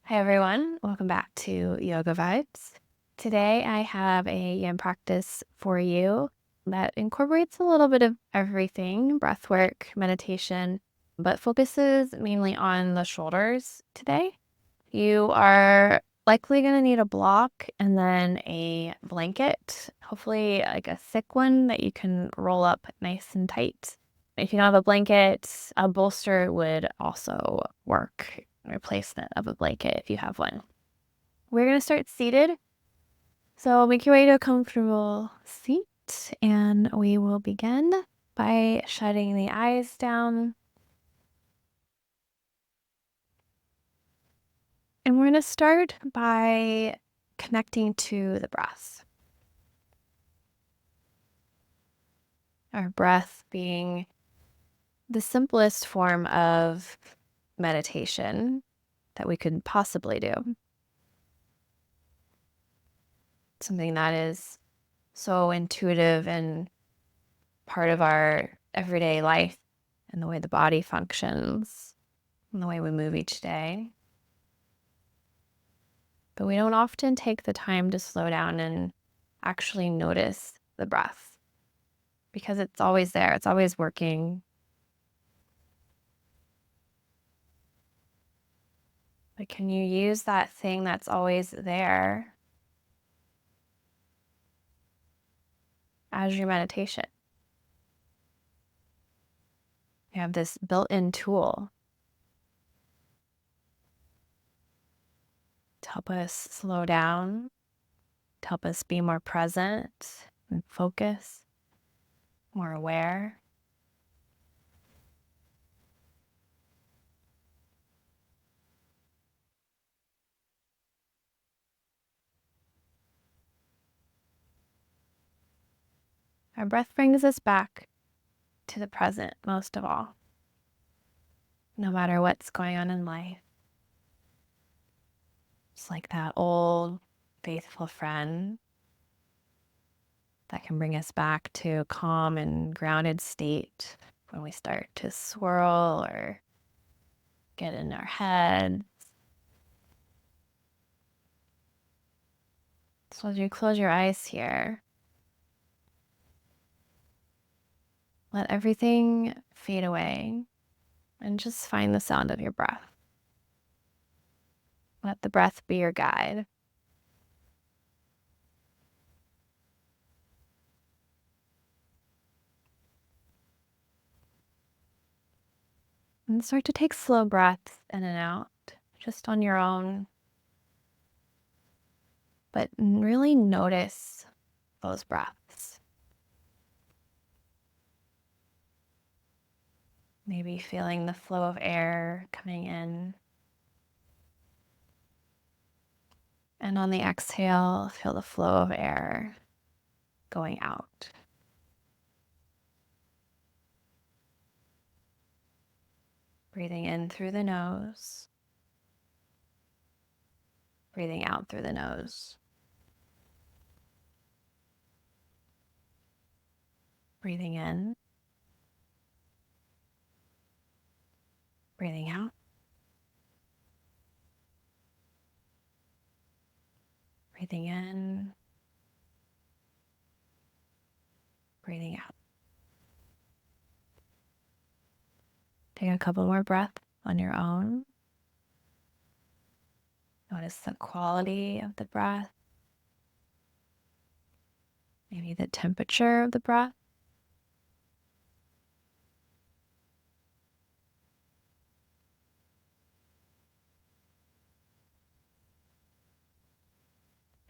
Hi, everyone. Welcome back to Yoga Vibes. Today, I have a yin practice for you that incorporates a little bit of everything breathwork, meditation, but focuses mainly on the shoulders today. You are likely going to need a block and then a blanket, hopefully, like a thick one that you can roll up nice and tight. If you don't have a blanket, a bolster would also work, replacement of a blanket if you have one. We're going to start seated. So make your way to a comfortable seat and we will begin by shutting the eyes down. And we're going to start by connecting to the breath. Our breath being the simplest form of meditation that we could possibly do. Something that is so intuitive and part of our everyday life and the way the body functions and the way we move each day. But we don't often take the time to slow down and actually notice the breath because it's always there, it's always working. But can you use that thing that's always there as your meditation? You have this built-in tool to help us slow down, to help us be more present and focus, more aware. Our breath brings us back to the present most of all, no matter what's going on in life. It's like that old faithful friend that can bring us back to a calm and grounded state when we start to swirl or get in our heads. So as you close your eyes here, let everything fade away and just find the sound of your breath. Let the breath be your guide. And start to take slow breaths in and out, just on your own. But really notice those breaths. Maybe feeling the flow of air coming in. And on the exhale, feel the flow of air going out. Breathing in through the nose. Breathing out through the nose. Breathing in. Breathing out. Breathing in. Breathing out. Take a couple more breaths on your own. Notice the quality of the breath. Maybe the temperature of the breath.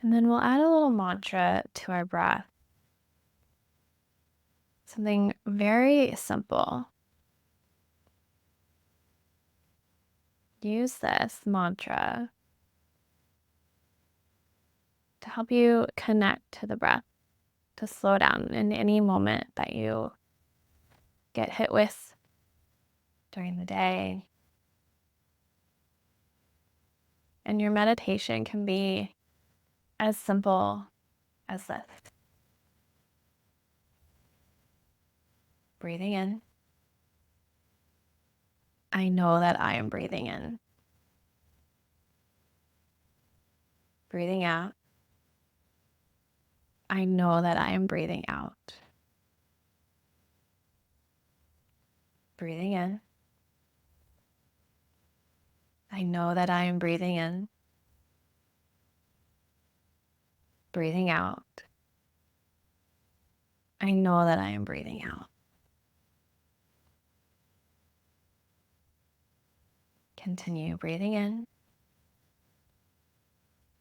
And then we'll add a little mantra to our breath. Something very simple. Use this mantra to help you connect to the breath, to slow down in any moment that you get hit with during the day. And your meditation can be as simple as this. Breathing in. I know that I am breathing in. Breathing out. I know that I am breathing out. Breathing in. I know that I am breathing in. Breathing out. I know that I am breathing out. Continue breathing in.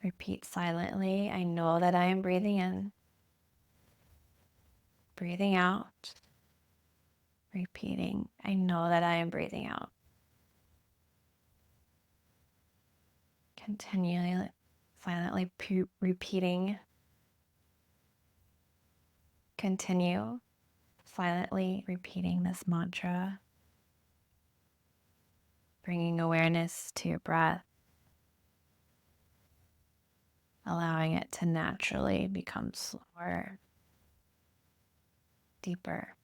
Repeat silently. I know that I am breathing in. Breathing out. Repeating. I know that I am breathing out. Continually, silently repeating. Continue silently repeating this mantra, bringing awareness to your breath, allowing it to naturally become slower, deeper.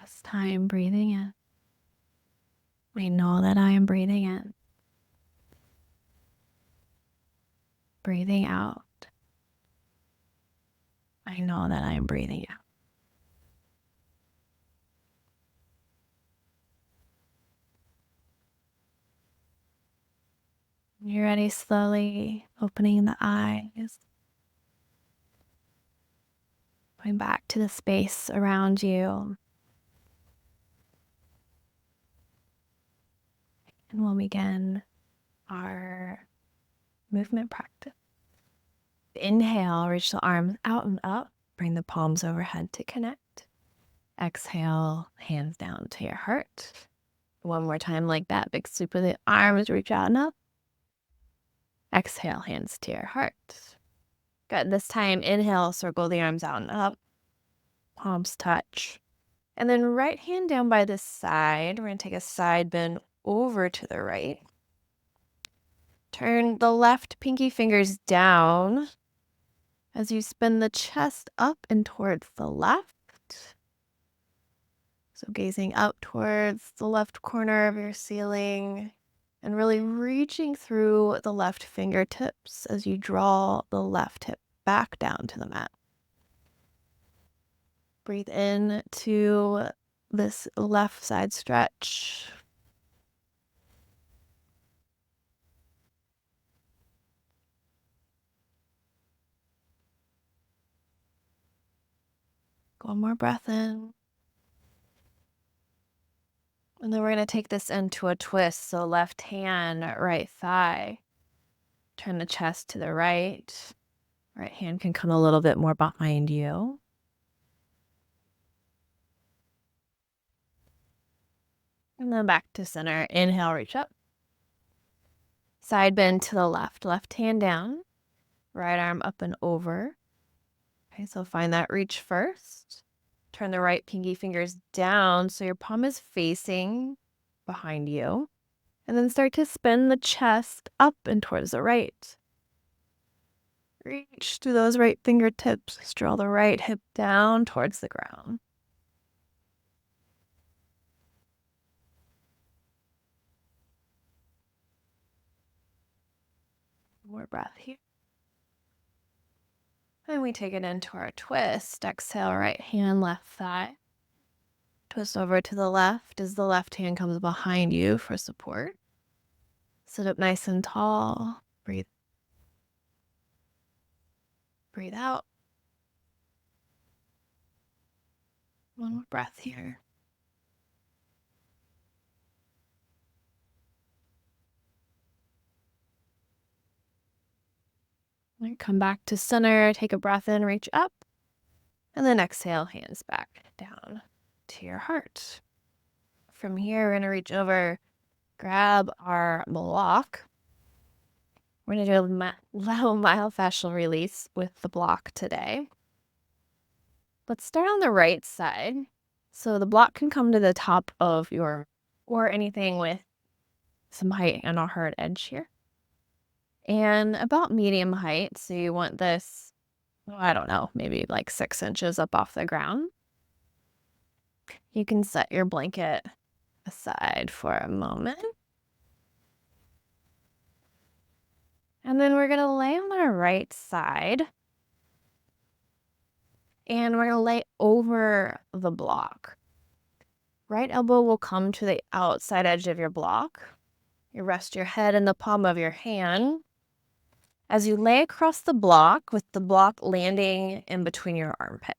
Last time, breathing in. I know that I am breathing in. Breathing out. I know that I am breathing out. When you're ready, slowly opening the eyes. Going back to the space around you. And we'll begin our movement practice. Inhale, reach the arms out and up. Bring the palms overhead to connect. Exhale, hands down to your heart. One more time like that. Big sweep of the arms, reach out and up. Exhale, hands to your heart. Good. This time, inhale, circle the arms out and up. Palms touch. And then right hand down by the side. We're going to take a side bend over to the right. Turn the left pinky fingers down as you spin the chest up and towards the left. So gazing up towards the left corner of your ceiling and really reaching through the left fingertips as you draw the left hip back down to the mat. Breathe in to this left side stretch. One more breath in. And then we're going to take this into a twist. So left hand, right thigh. Turn the chest to the right. Right hand can come a little bit more behind you. And then back to center. Inhale, reach up. Side bend to the left. Left hand down. Right arm up and over. Okay, so find that reach first. Turn the right pinky fingers down so your palm is facing behind you. And then start to spin the chest up and towards the right. Reach through those right fingertips. Draw the right hip down towards the ground. More breath here. And we take it into our twist. Exhale, right hand, left thigh. Twist over to the left as the left hand comes behind you for support. Sit up nice and tall. Breathe. Breathe out. One more breath here. And come back to center. Take a breath in, reach up. And then exhale, hands back down to your heart. From here, we're going to reach over, grab our block. We're going to do a little myofascial release with the block today. Let's start on the right side. So the block can come to the top of your or anything with some height and a hard edge here. And about medium height, so you want this, oh, I don't know, maybe like 6 inches up off the ground. You can set your blanket aside for a moment. And then we're going to lay on our right side and we're going to lay over the block. Right elbow will come to the outside edge of your block. You rest your head in the palm of your hand as you lay across the block with the block landing in between your armpit.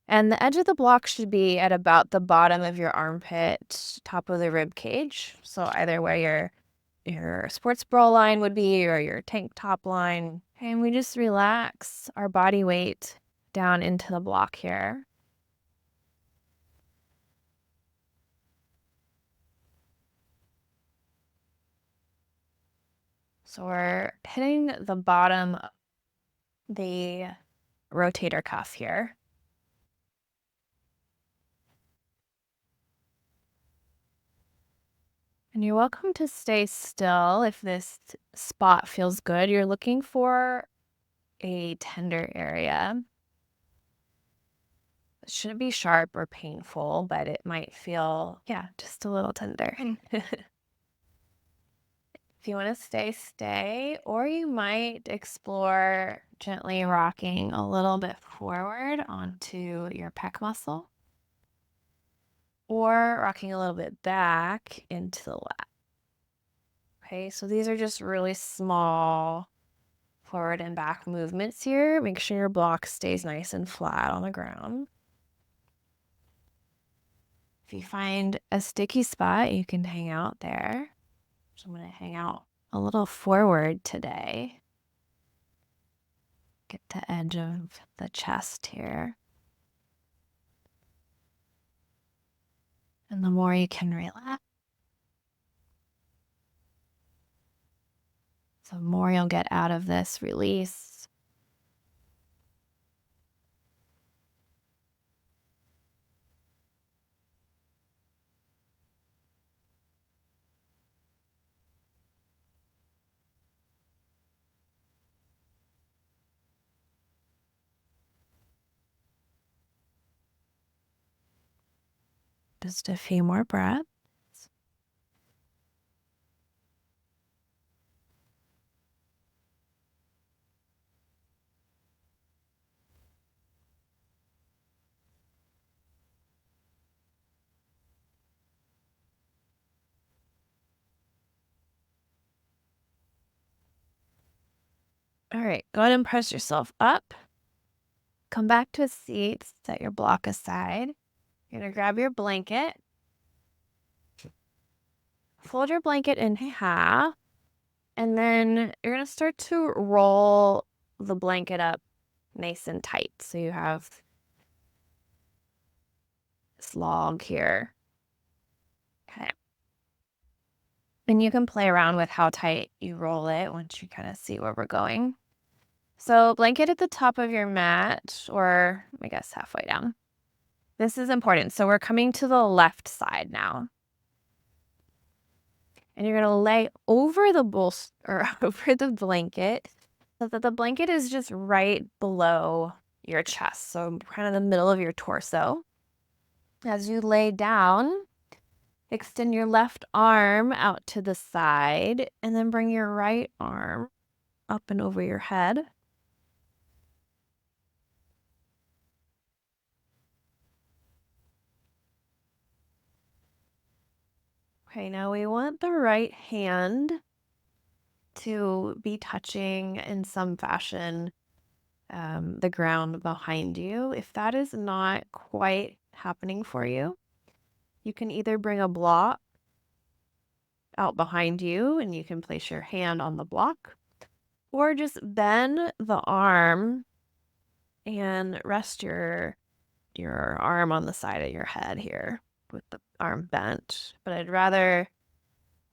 And the edge of the block should be at about the bottom of your armpit, top of the rib cage. So either where your sports bra line would be or your tank top line. And we just relax our body weight down into the block here. So we're hitting the bottom of the rotator cuff here. And you're welcome to stay still if this spot feels good. You're looking for a tender area. It shouldn't be sharp or painful, but it might feel, yeah, just a little tender. If you want to stay, stay, or you might explore gently rocking a little bit forward onto your pec muscle, or rocking a little bit back into the lap. Okay, so these are just really small forward and back movements here. Make sure your block stays nice and flat on the ground. If you find a sticky spot, you can hang out there. So I'm going to hang out a little forward today. Get the edge of the chest here. And the more you can relax, the more you'll get out of this release. Just a few more breaths. All right, go ahead and press yourself up. Come back to a seat, set your block aside. You're going to grab your blanket, fold your blanket in half, and then you're going to start to roll the blanket up nice and tight. So you have this log here. Okay. And you can play around with how tight you roll it once you kind of see where we're going. So blanket at the top of your mat, or I guess halfway down. This is important. So we're coming to the left side now. And you're going to lay over the or over the blanket so that the blanket is just right below your chest. So kind of the middle of your torso. As you lay down, extend your left arm out to the side and then bring your right arm up and over your head. Okay, now we want the right hand to be touching in some fashion the ground behind you. If that is not quite happening for you, you can either bring a block out behind you and you can place your hand on the block, or just bend the arm and rest your arm on the side of your head here with the arm bent. But I'd rather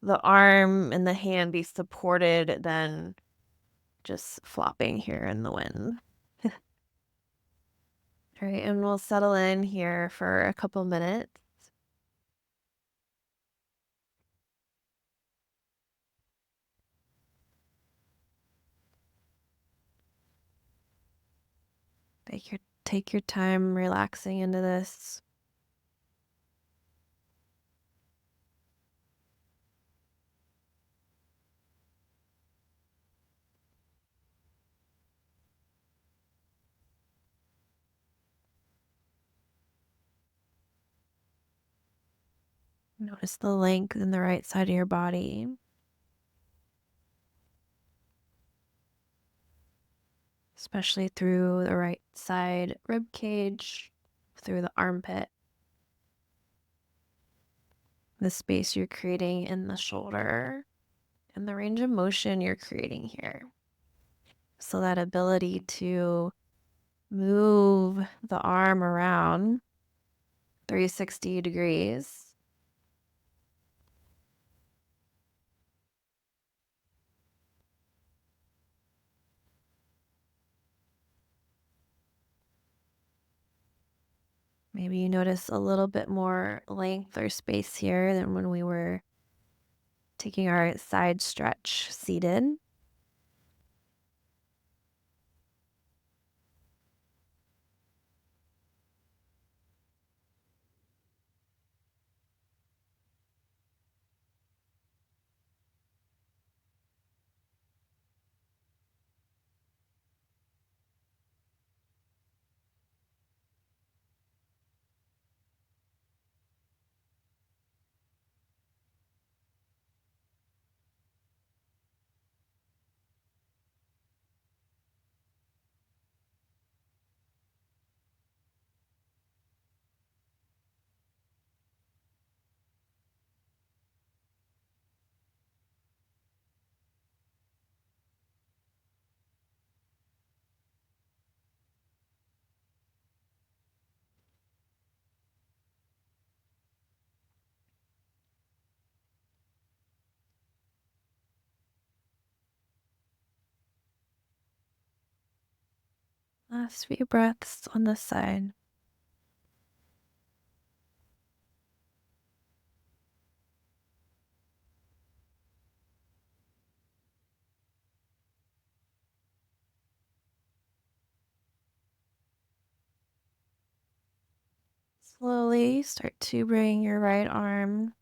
the arm and the hand be supported than just flopping here in the wind. All right, and we'll settle in here for a couple minutes. Take your time relaxing into this. Notice the length in the right side of your body, especially through the right side rib cage, through the armpit, the space you're creating in the shoulder, and the range of motion you're creating here. So that ability to move the arm around 360 degrees. Maybe you notice a little bit more length or space here than when we were taking our side stretch seated. Last few breaths on this side. Slowly start to bring your right arm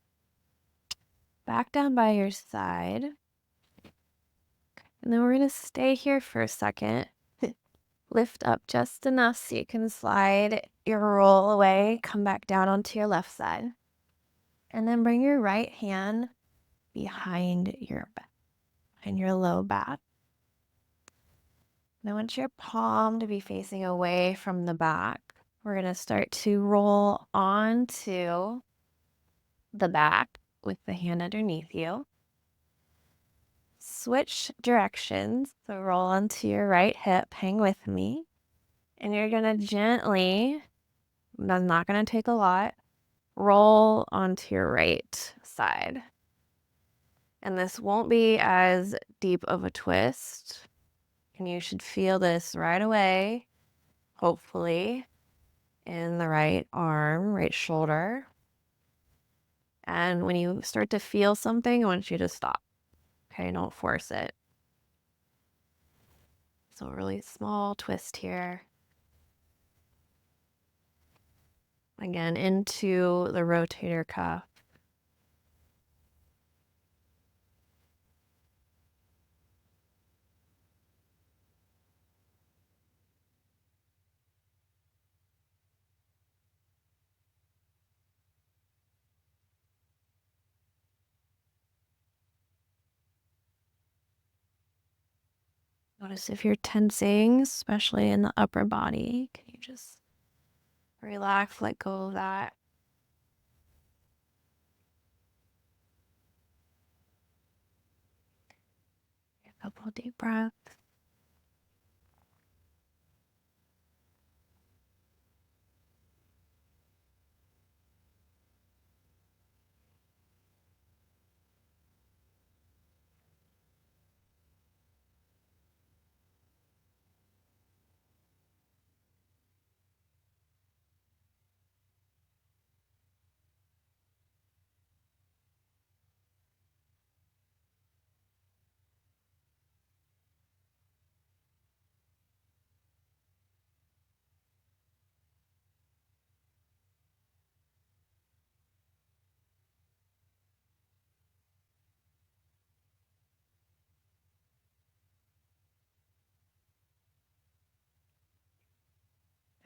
back down by your side. And then we're going to stay here for a second. Lift up just enough so you can slide your roll away, come back down onto your left side. And then bring your right hand behind your back, behind your low back. Now, I want your palm to be facing away from the back. We're going to start to roll onto the back with the hand underneath you. Switch directions. So roll onto your right hip, hang with me. And you're going to gently, that's not going to take a lot, roll onto your right side. And this won't be as deep of a twist. And you should feel this right away, hopefully, in the right arm, right shoulder. And when you start to feel something, I want you to stop. Okay, don't force it. So a really small twist here. Again, into the rotator cuff. Notice if you're tensing, especially in the upper body. Can you just relax, let go of that? A couple deep breaths.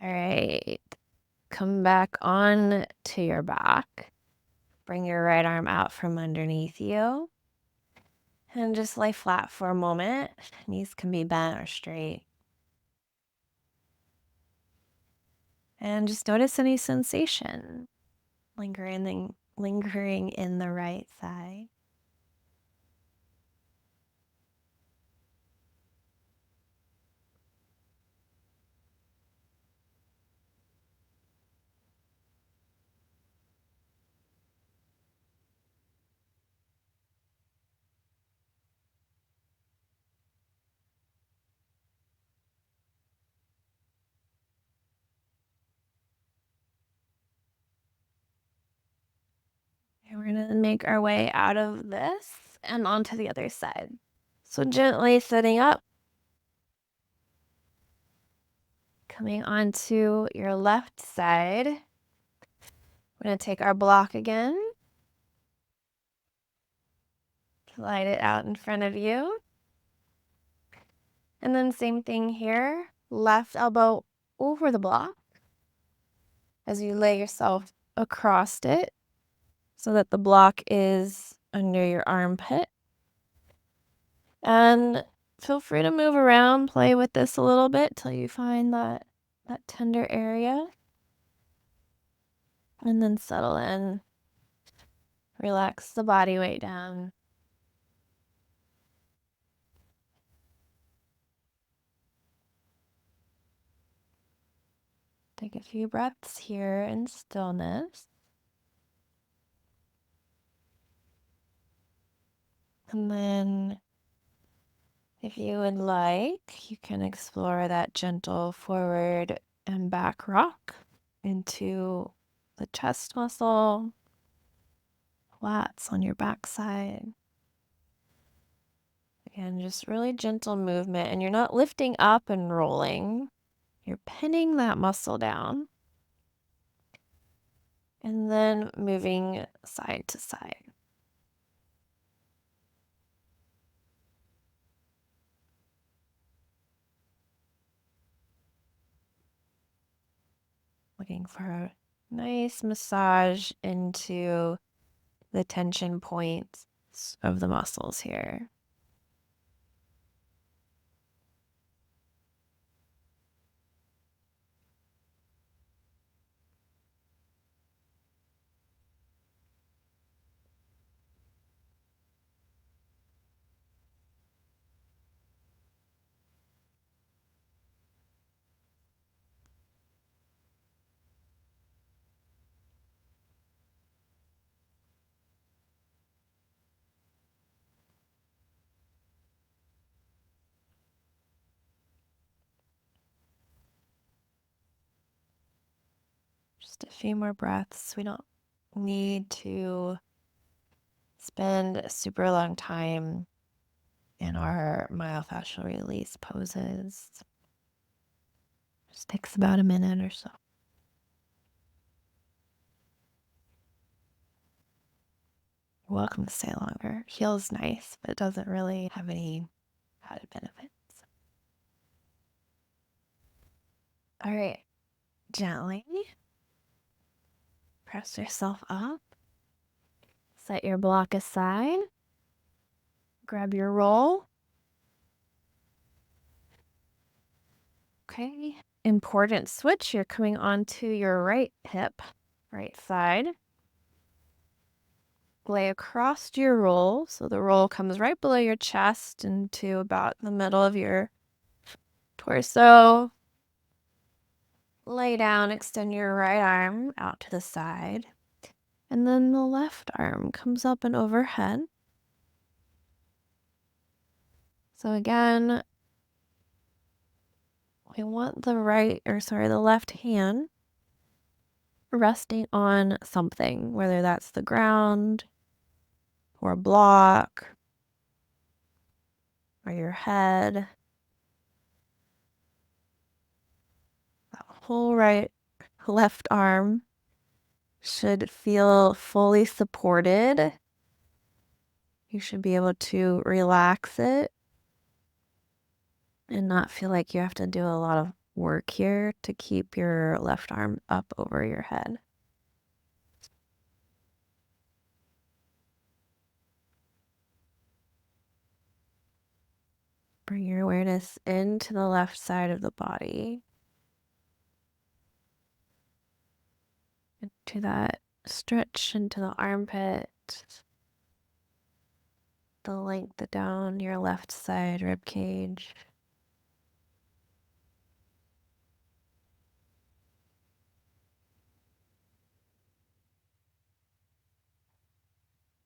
All right. Come back on to your back. Bring your right arm out from underneath you. And just lay flat for a moment. Knees can be bent or straight. And just notice any sensation lingering in the right side. And we're going to make our way out of this and onto the other side. So gently sitting up, coming onto your left side. We're going to take our block again. Slide it out in front of you. And then same thing here. Left elbow over the block as you lay yourself across it so that the block is under your armpit. And feel free to move around, play with this a little bit till you find that tender area. And then settle in. Relax the body weight down. Take a few breaths here in stillness. And then, if you would like, you can explore that gentle forward and back rock into the chest muscle, lats on your backside. Again, just really gentle movement, and you're not lifting up and rolling. You're pinning that muscle down and then moving side to side. Looking for a nice massage into the tension points of the muscles here. Just a few more breaths. We don't need to spend a super long time in our myofascial release poses. Just takes about a minute or so. You're welcome to stay longer. Feels nice, but it doesn't really have any added benefits. All right, gently press yourself up. Set your block aside. Grab your roll. Okay. Important switch. You're coming onto your right hip, right side. Lay across your roll. So the roll comes right below your chest into about the middle of your torso. Lay down, extend your right arm out to the side. And then the left arm comes up and overhead. So again, we want the left hand resting on something, whether that's the ground or a block or your head. That whole left arm should feel fully supported. You should be able to relax it and not feel like you have to do a lot of work here to keep your left arm up over your head. Bring your awareness into the left side of the body, into that stretch into the armpit, the length down your left side rib cage.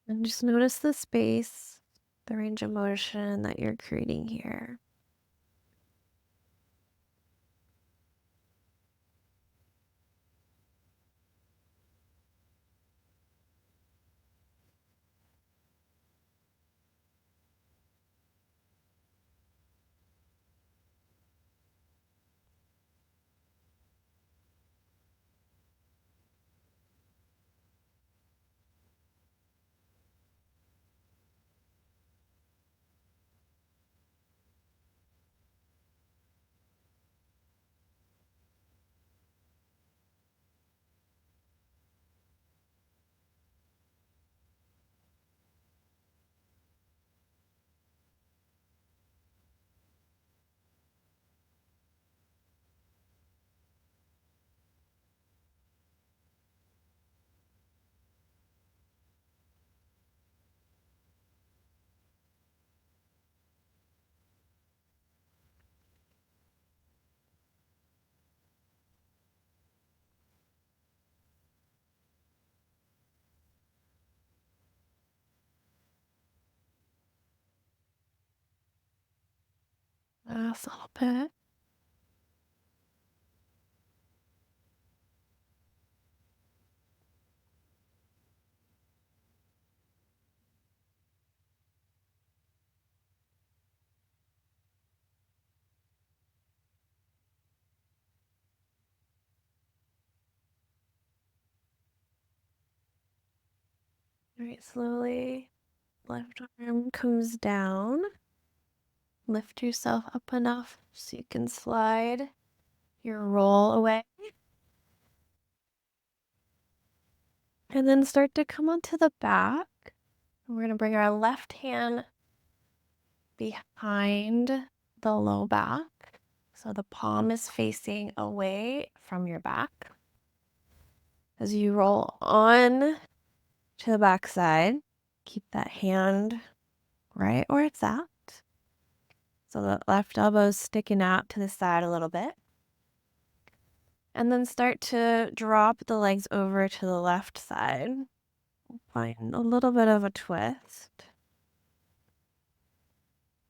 And just notice the space, the range of motion that you're creating here. Last little bit. All right, slowly, left arm comes down. Lift yourself up enough so you can slide your roll away. And then start to come onto the back. We're going to bring our left hand behind the low back. So the palm is facing away from your back. As you roll on to the back side, keep that hand right where it's at. So the left elbow is sticking out to the side a little bit. And then start to drop the legs over to the left side. Find a little bit of a twist.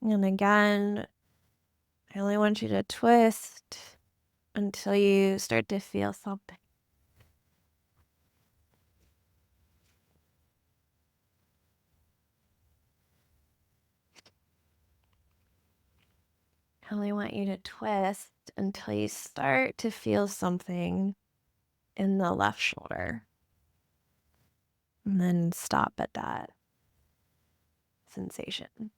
And again, I only want you to twist until you start to feel something. I only want you to twist until you start to feel something in the left shoulder. And then stop at that sensation.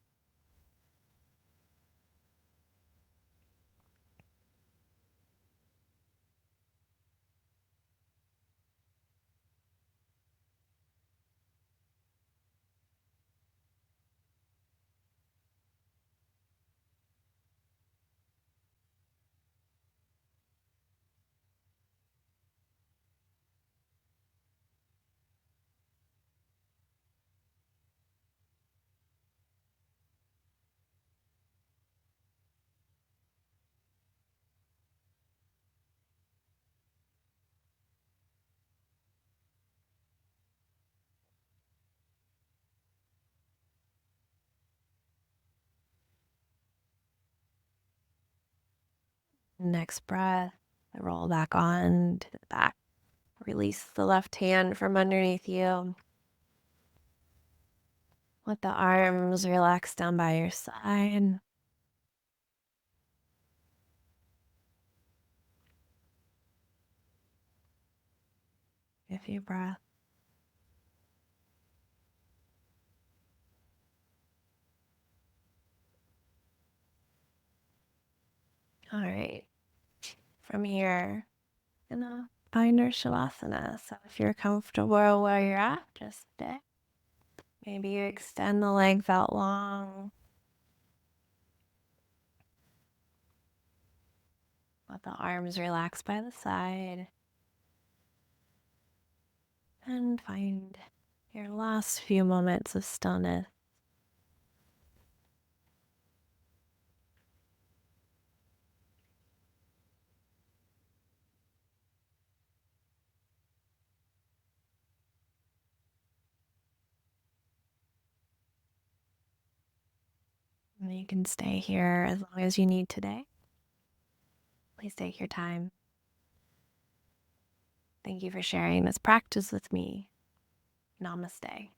Next breath, roll back on to the back. Release the left hand from underneath you. Let the arms relax down by your side. A few breaths. All right. From here, gonna find our Shavasana. So if you're comfortable where you're at, just stay. Maybe you extend the legs out long. Let the arms relax by the side. And find your last few moments of stillness. And you can stay here as long as you need today. Please take your time. Thank you for sharing this practice with me. Namaste.